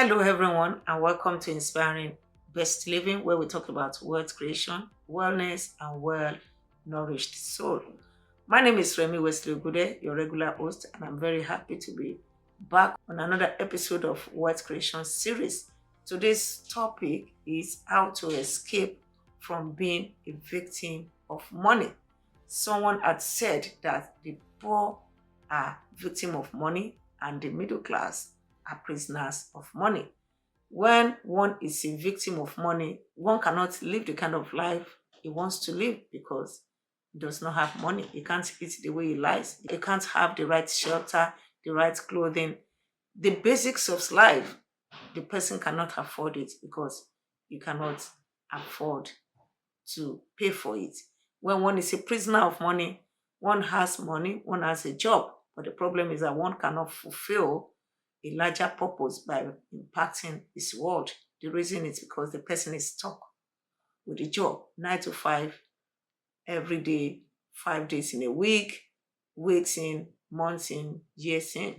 Hello, everyone, and welcome to Inspiring Best Living, where we talk about wealth creation, wellness, and well nourished soul. My name is Remi Wesley Ogude, your regular host, and I'm very happy to be back on another episode of Wealth Creation series. Today's topic is how to escape from being a victim of money. Someone had said that the poor are victim of money and the middle class are prisoners of money. When one is a victim of money, one cannot live the kind of life he wants to live because he does not have money. He can't eat the way he likes. He can't have the right shelter, the right clothing. The basics of life, the person cannot afford it because you cannot afford to pay for it. When one is a prisoner of money, one has a job. But the problem is that one cannot fulfill a larger purpose by impacting this world. The reason is because the person is stuck with a job, 9 to 5, every day, 5 days in a week, waiting, months in, years in.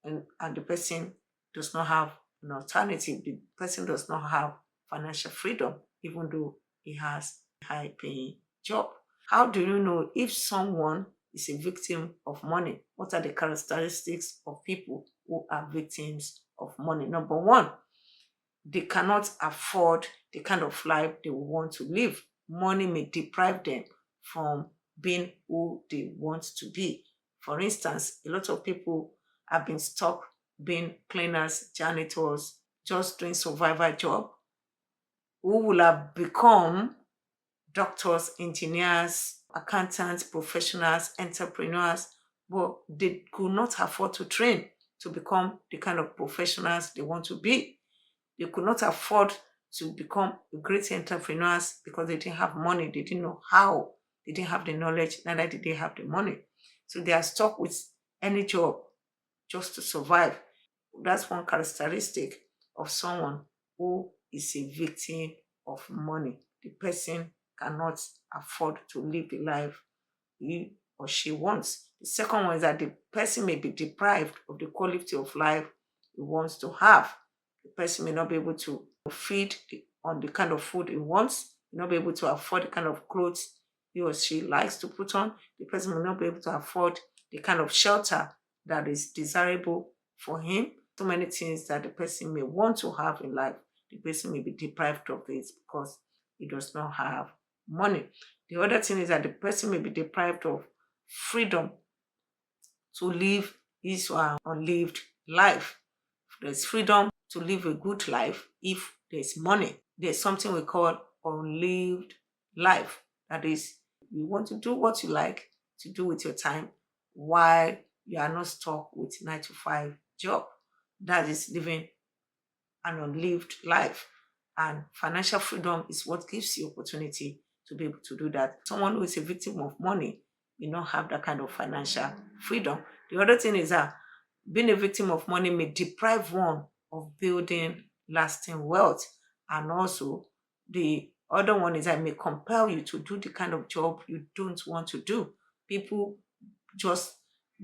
And the person does not have an alternative. The person does not have financial freedom, even though he has a high paying job. How do you know if someone is a victim of money? What are the characteristics of people who are victims of money? Number one, they cannot afford the kind of life they want to live. Money may deprive them from being who they want to be. For instance, a lot of people have been stuck being cleaners, janitors, just doing survival job, who will have become doctors, engineers, accountants, professionals, entrepreneurs, but they could not afford to train to become the kind of professionals they want to be. They could not afford to become great entrepreneurs because they didn't have money. They didn't know how. They didn't have the knowledge, neither did they have the money. So they are stuck with any job just to survive. That's one characteristic of someone who is a victim of money. The person cannot afford to live the life he or she wants. The second one is that the person may be deprived of the quality of life he wants to have. The person may not be able to feed on the kind of food he wants, may not be able to afford the kind of clothes he or she likes to put on. The person may not be able to afford the kind of shelter that is desirable for him. So many things that the person may want to have in life, the person may be deprived of it because he does not have money. The other thing is that the person may be deprived of freedom to live his or her unlived life. There's freedom to live a good life if there's money. There's something we call unlived life. That is, you want to do what you like to do with your time while you are not stuck with 9 to 5 job. That is living an unlived life. And financial freedom is what gives you opportunity to be able to do that. Someone who is a victim of money may not have that kind of financial freedom. The other thing is that being a victim of money may deprive one of building lasting wealth. And also, the other one is that it may compel you to do the kind of job you don't want to do. People just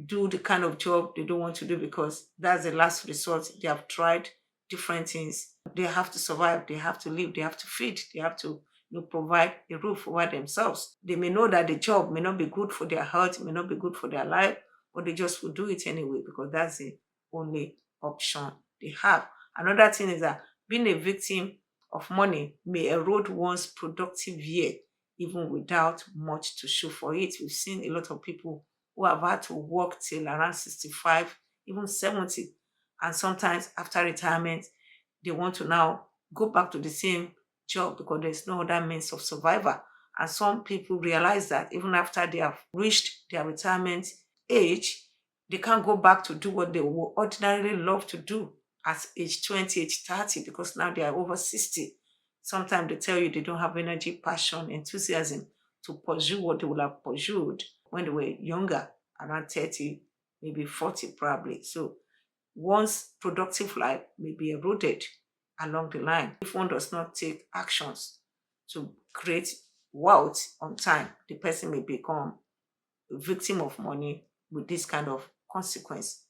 do the kind of job they don't want to do because that's the last resort. They have tried different things. They have to survive, they have to live, they have to feed, they have to provide a roof over themselves. They may know that the job may not be good for their health, may not be good for their life, but they just will do it anyway because that's the only option they have. Another thing is that being a victim of money may erode one's productive year even without much to show for it. We've seen a lot of people who have had to work till around 65, even 70. And sometimes after retirement, they want to now go back to the same job because there's no other means of survival. And some people realize that even after they have reached their retirement age, they can't go back to do what they would ordinarily love to do at age 20, age 30, because now they are over 60. Sometimes they tell you they don't have energy, passion, enthusiasm to pursue what they would have pursued when they were younger, around 30, maybe 40 probably. So one's productive life may be eroded along the line if one does not take actions to create wealth on time. The person may become a victim of money with this kind of consequence.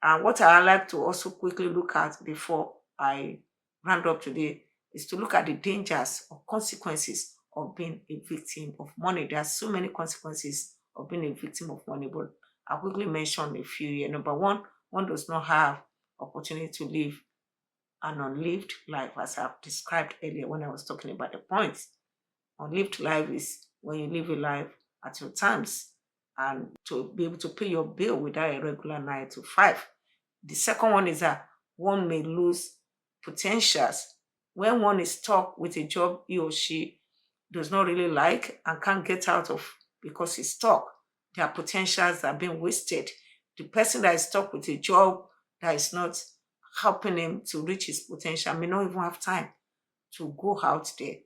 And what I like to also quickly look at before I round up today is to look at the dangers or consequences of being a victim of money. There are so many consequences of being a victim of money, but I'll quickly mention a few here. Number one does not have opportunity to live an unlived life, as I've described earlier when I was talking about the points. Unlived life is when you live a life at your terms and to be able to pay your bill without a regular 9 to 5. The second one is that one may lose potentials. When one is stuck with a job he or she does not really like and can't get out of because he's stuck, their potentials are being wasted. The person that is stuck with a job that is not helping him to reach his potential may not even have time to go out there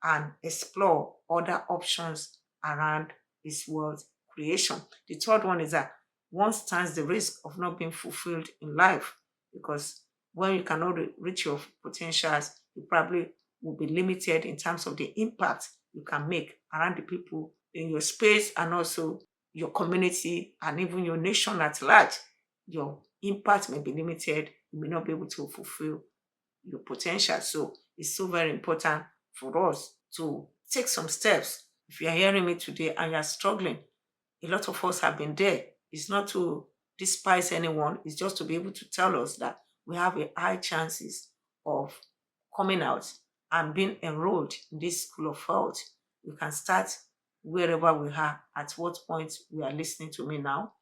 and explore other options around his world creation. The third one is that one stands the risk of not being fulfilled in life because when you cannot reach your potentials, you probably will be limited in terms of the impact you can make around the people in your space and also your community and even your nation at large. Your impact may be limited. You may not be able to fulfill your potential. So it's so very important for us to take some steps. If you are hearing me today and you are struggling, a lot of us have been there. It's not to despise anyone, it's just to be able to tell us that we have a high chances of coming out and being enrolled in this school of health. We can start wherever we are, at what point we are listening to me now.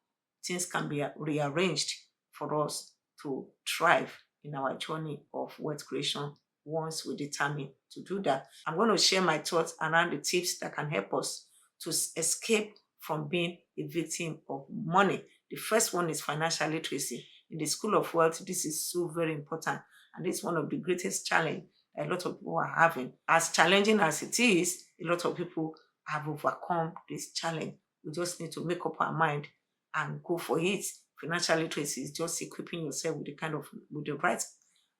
Things can be rearranged for us to thrive in our journey of wealth creation once we determine to do that. I'm going to share my thoughts around the tips that can help us to escape from being a victim of money. The first one is financial literacy. In the School of Wealth, this is so very important. And it's one of the greatest challenge a lot of people are having. As challenging as it is, a lot of people have overcome this challenge. We just need to make up our mind and go for it. Financial literacy is just equipping yourself with the right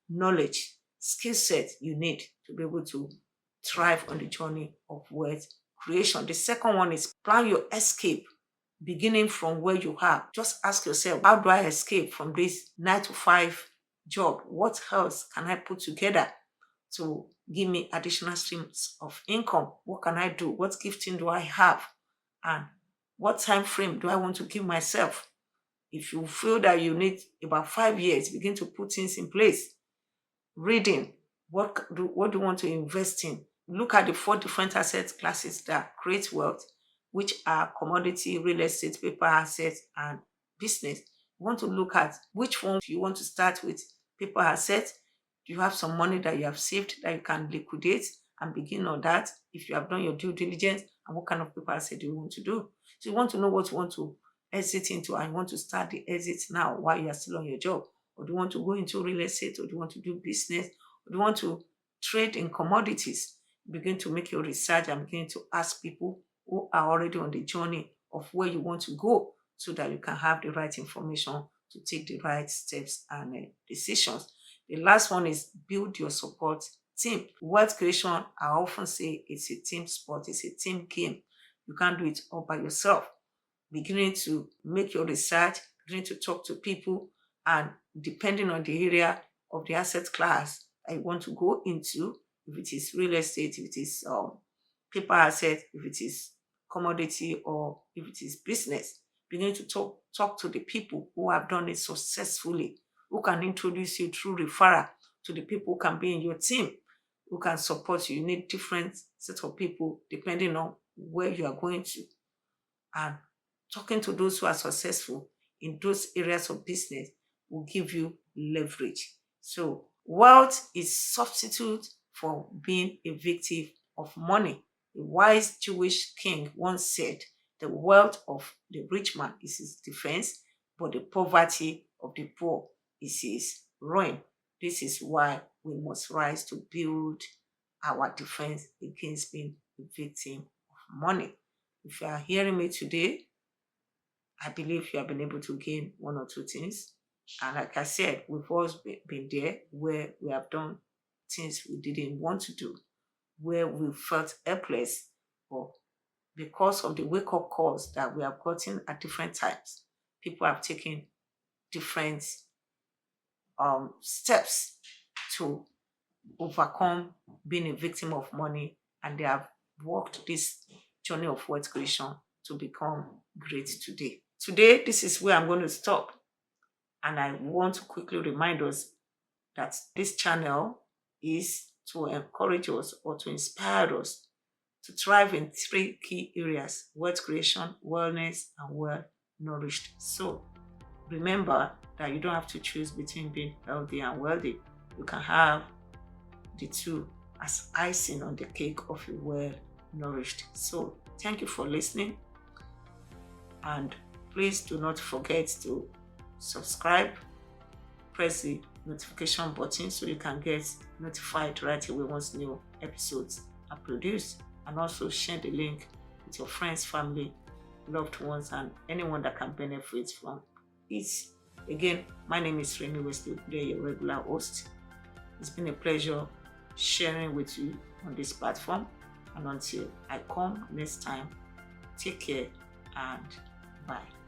knowledge, skill set you need to be able to thrive on the journey of wealth creation. The second one is plan your escape beginning from where you are. Just ask yourself, how do I escape from this 9 to 5 job? What else can I put together to give me additional streams of income? What can I do? What gifting do I have? And what time frame do I want to give myself? If you feel that you need about 5 years, begin to put things in place. Reading, what do you want to invest in? Look at the 4 different asset classes that create wealth, which are commodity, real estate, paper assets, and business. You want to look at which one you want to start with. Paper assets, do you have some money that you have saved that you can liquidate and begin on that if you have done your due diligence? And what kind of paper asset do you want to do? So you want to know what you want to exit into and you want to start the exit now while you are still on your job. Or do you want to go into real estate, or do you want to do business, or do you want to trade in commodities? Begin to make your research and begin to ask people who are already on the journey of where you want to go so that you can have the right information to take the right steps and decisions. The last one is build your support team. Wealth creation, I often say it's a team sport, it's a team game. You can't do it all by yourself. Beginning to make your research, beginning to talk to people, and depending on the area of the asset class I want to go into, if it is real estate, if it is paper asset, if it is commodity, or if it is business, beginning to talk to the people who have done it successfully, who can introduce you through referral to the people who can be in your team, who can support you. You need different set of people depending on where you are going to. And talking to those who are successful in those areas of business will give you leverage. So wealth is substitute for being a victim of money. A wise Jewish king once said, the wealth of the rich man is his defense, but the poverty of the poor is his ruin. This is why we must rise to build our defense against being a victim of money. If you are hearing me today, I believe you have been able to gain one or two things. And like I said, we've always been there where we have done things we didn't want to do, where we felt helpless, but because of the wake up calls that we have gotten at different times, people have taken different steps to overcome being a victim of money, and they have walked this journey of wealth creation to become great today. Today, this is where I'm going to stop, and I want to quickly remind us that this channel is to encourage us or to inspire us to thrive in three key areas: wealth creation, wellness, and well-nourished soul. Remember that you don't have to choose between being healthy and wealthy. You can have the two as icing on the cake of a well-nourished soul. Thank you for listening, and please do not forget to subscribe, press the notification button so you can get notified right away once new episodes are produced, and also share the link with your friends, family, loved ones, and anyone that can benefit from it. Again, my name is Remi Wesley Ogude, your regular host. It's been a pleasure sharing with you on this platform, and until I come next time, take care and bye.